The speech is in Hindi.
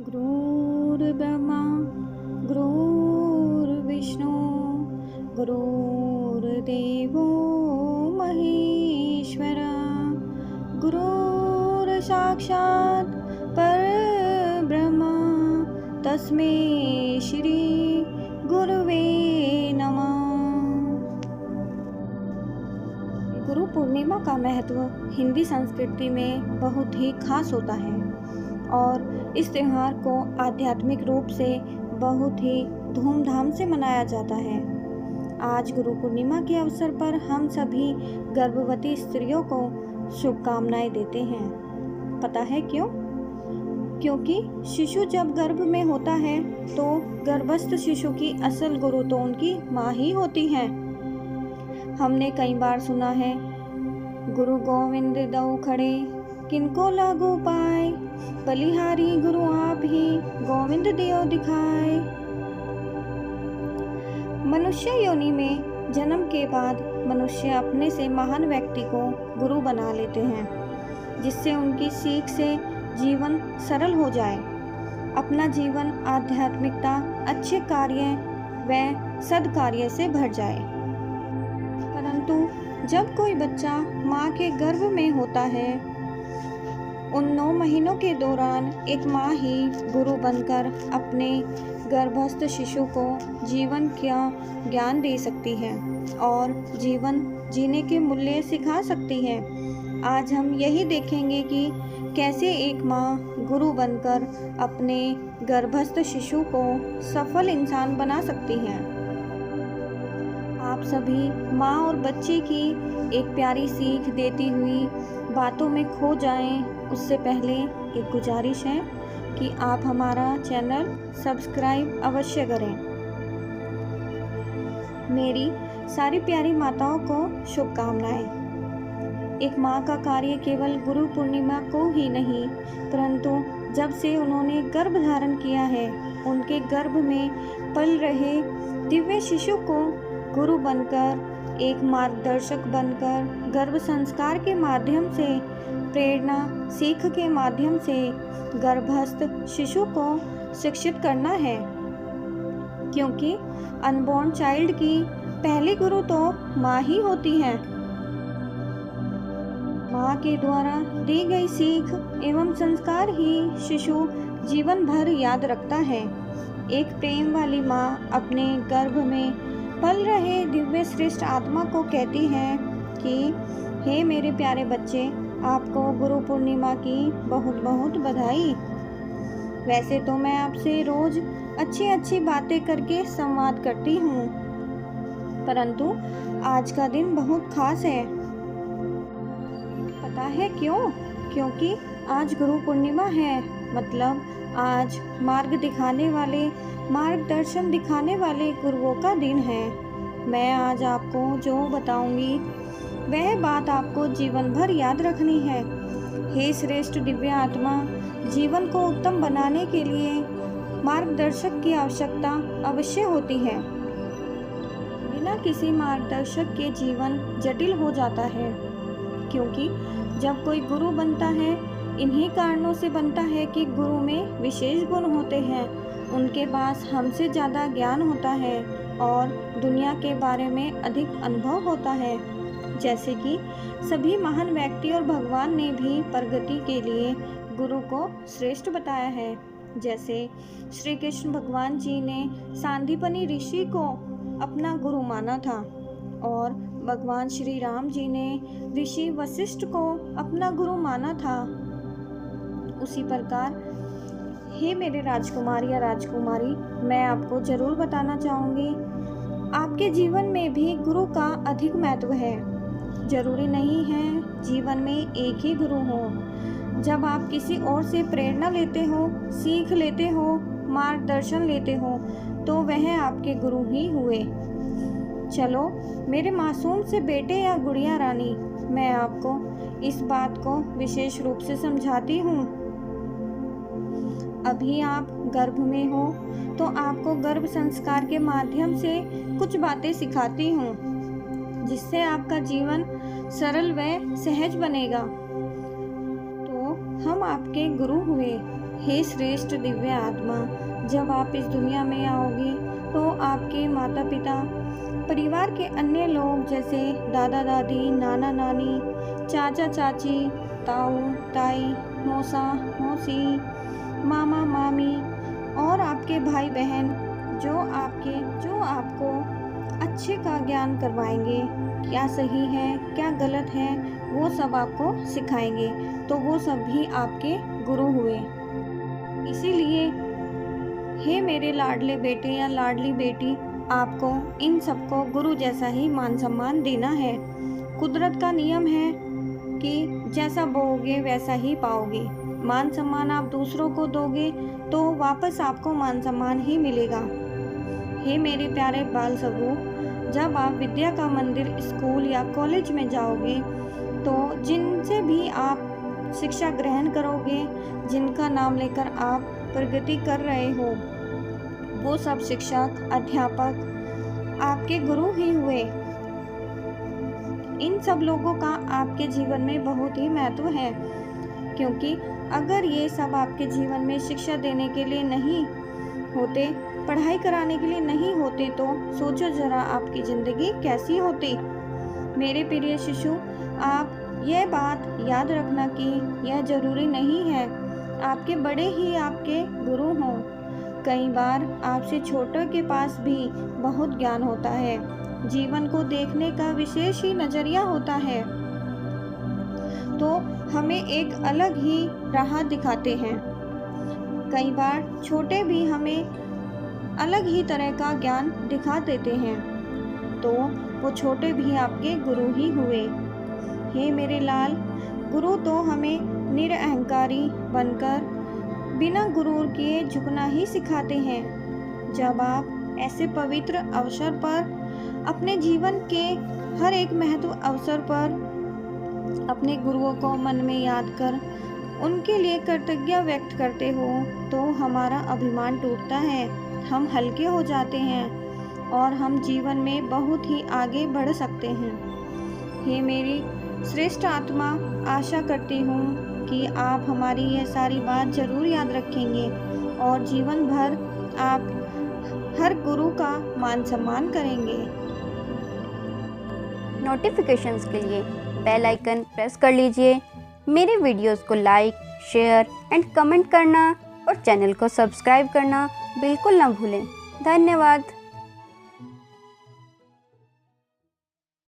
गुरुर्ब्रह्मा गुरुर्विष्णु गुरुर्देवो महेश्वरा गुरुर्साक्षात् परब्रह्म तस्मै श्री गुरुवे नमः। गुरु पूर्णिमा का महत्व हिंदी संस्कृति में बहुत ही खास होता है और इस त्यौहार को आध्यात्मिक रूप से बहुत ही धूमधाम से मनाया जाता है। आज गुरु पूर्णिमा के अवसर पर हम सभी गर्भवती स्त्रियों को शुभकामनाएं देते हैं। पता है क्यों? क्योंकि शिशु जब गर्भ में होता है तो गर्भस्थ शिशु की असल गुरु तो उनकी माँ ही होती है। हमने कई बार सुना है, गुरु गोविंद दऊ खड़े किनको लागू पाए, बलिहारी गुरु आप ही गोविंद दियो दिखाए। मनुष्य योनि में जन्म के बाद मनुष्य अपने से महान व्यक्ति को गुरु बना लेते हैं, जिससे उनकी सीख से जीवन सरल हो जाए, अपना जीवन आध्यात्मिकता, अच्छे कार्य व सद्कार्य से भर जाए। परंतु जब कोई बच्चा माँ के गर्भ में होता है, उन 9 महीनों के दौरान एक माँ ही गुरु बनकर अपने गर्भस्थ शिशु को जीवन का ज्ञान दे सकती है और जीवन जीने के मूल्य सिखा सकती है। आज हम यही देखेंगे कि कैसे एक माँ गुरु बनकर अपने गर्भस्थ शिशु को सफल इंसान बना सकती है। आप सभी माँ और बच्चे की एक प्यारी सीख देती हुई बातों में खो जाएं, उससे पहले एक गुजारिश है कि आप हमारा चैनल सब्सक्राइब अवश्य करें। मेरी सारी प्यारी माताओं को शुभकामनाएं। एक माँ का कार्य केवल गुरु पूर्णिमा को ही नहीं, परंतु जब से उन्होंने गर्भ धारण किया है, उनके गर्भ में पल रहे दिव्य शिशु को गुरु बनकर, एक मार्गदर्शक बनकर, गर्भ संस्कार के माध्यम से, प्रेरणा सीख के माध्यम से गर्भस्थ शिशु को शिक्षित करना है। क्योंकि अनबॉर्न चाइल्ड की पहली गुरु तो माँ ही होती है। माँ के द्वारा दी गई सीख एवं संस्कार ही शिशु जीवन भर याद रखता है। एक प्रेम वाली माँ अपने गर्भ में पल रहे दिव्य श्रेष्ठ आत्मा को कहती है कि हे मेरे प्यारे बच्चे, आपको गुरु पूर्णिमा की बहुत बहुत बधाई। वैसे तो मैं आपसे रोज अच्छी अच्छी बातें करके संवाद करती हूँ, परंतु आज का दिन बहुत खास है। पता है क्यों? क्योंकि आज गुरु पूर्णिमा है, मतलब आज मार्ग दिखाने वाले, मार्गदर्शन दिखाने वाले गुरुओं का दिन है। मैं आज आपको जो बताऊंगी वह बात आपको जीवन भर याद रखनी है। हे श्रेष्ठ दिव्य आत्मा, जीवन को उत्तम बनाने के लिए मार्गदर्शक की आवश्यकता अवश्य होती है। बिना किसी मार्गदर्शक के जीवन जटिल हो जाता है, क्योंकि जब कोई गुरु बनता है, इन्हीं कारणों से बनता है कि गुरु में विशेष गुण होते हैं, उनके पास हमसे ज़्यादा ज्ञान होता है और दुनिया के बारे में अधिक अनुभव होता है। जैसे कि सभी महान व्यक्ति और भगवान ने भी प्रगति के लिए गुरु को श्रेष्ठ बताया है। जैसे श्री कृष्ण भगवान जी ने सांदीपनी ऋषि को अपना गुरु माना था और भगवान श्री राम जी ने ऋषि वशिष्ठ को अपना गुरु माना था। उसी प्रकार हे मेरे राजकुमार या राजकुमारी, मैं आपको जरूर बताना चाहूँगी, आपके जीवन में भी गुरु का अधिक महत्व है। जरूरी नहीं है जीवन में एक ही गुरु हो। जब आप किसी और से प्रेरणा लेते हो, सीख लेते हो, मार्गदर्शन लेते हो, तो वह आपके गुरु ही हुए। चलो मेरे मासूम से बेटे या गुड़िया रानी, मैं आपको इस बात को विशेष रूप से समझाती हूँ। अभी आप गर्भ में हो तो आपको गर्भ संस्कार के माध्यम से कुछ बातें सिखाती हूँ जिससे आपका जीवन सरल व सहज बनेगा। तो हम आपके गुरु हुए। हे श्रेष्ठ दिव्य आत्मा, जब आप इस दुनिया में आओगे तो आपके माता पिता, परिवार के अन्य लोग जैसे दादा दादी, नाना नानी, चाचा चाची, ताऊ ताई, मौसा मौसी, मामा मामी और आपके भाई बहन जो आपको अच्छे का ज्ञान करवाएंगे, क्या सही है क्या गलत है वो सब आपको सिखाएंगे। तो वो सब भी आपके गुरु हुए। इसीलिए हे मेरे लाडले बेटे या लाडली बेटी, आपको इन सबको गुरु जैसा ही मान सम्मान देना है। कुदरत का नियम है कि जैसा बोओगे वैसा ही पाओगे। मान सम्मान आप दूसरों को दोगे तो वापस आपको मान सम्मान ही मिलेगा। हे मेरे प्यारे बाल सबू, जब आप विद्या का मंदिर, स्कूल या कॉलेज में जाओगे तो जिनसे भी आप शिक्षा ग्रहण करोगे, जिनका नाम लेकर आप प्रगति कर रहे हो, वो सब शिक्षक अध्यापक आपके गुरु ही हुए। इन सब लोगों का आपके जीवन में बहुत ही महत्व है, क्योंकि अगर ये सब आपके जीवन में शिक्षा देने के लिए नहीं होते, पढ़ाई कराने के लिए नहीं होते, तो सोचो जरा आपकी ज़िंदगी कैसी होती। मेरे प्रिय शिशु, आप यह बात याद रखना कि यह ज़रूरी नहीं है आपके बड़े ही आपके गुरु हों। कई बार आपसे छोटों के पास भी बहुत ज्ञान होता है, जीवन को देखने का विशेष ही नज़रिया होता है, तो हमें एक अलग ही राह दिखाते हैं। कई बार छोटे भी हमें अलग ही तरह का ज्ञान दिखा देते हैं, तो वो छोटे भी आपके गुरु ही हुए। हे मेरे लाल, गुरु तो हमें निरअहंकारी बनकर बिना गुरूर किए झुकना ही सिखाते हैं। जब आप ऐसे पवित्र अवसर पर, अपने जीवन के हर एक महत्व अवसर पर अपने गुरुओं को मन में याद कर उनके लिए कृतज्ञता व्यक्त करते हो, तो हमारा अभिमान टूटता है, हम हल्के हो जाते हैं और हम जीवन में बहुत ही आगे बढ़ सकते हैं। हे मेरी श्रेष्ठ आत्मा, आशा करती हूँ कि आप हमारी यह सारी बात जरूर याद रखेंगे और जीवन भर आप हर गुरु का मान सम्मान करेंगे। नोटिफिकेशंस के लिए बेल आइकन प्रेस कर लीजिए। मेरे वीडियोस को लाइक, शेयर एंड कमेंट करना और चैनल को सब्सक्राइब करना बिल्कुल ना भूलें। धन्यवाद।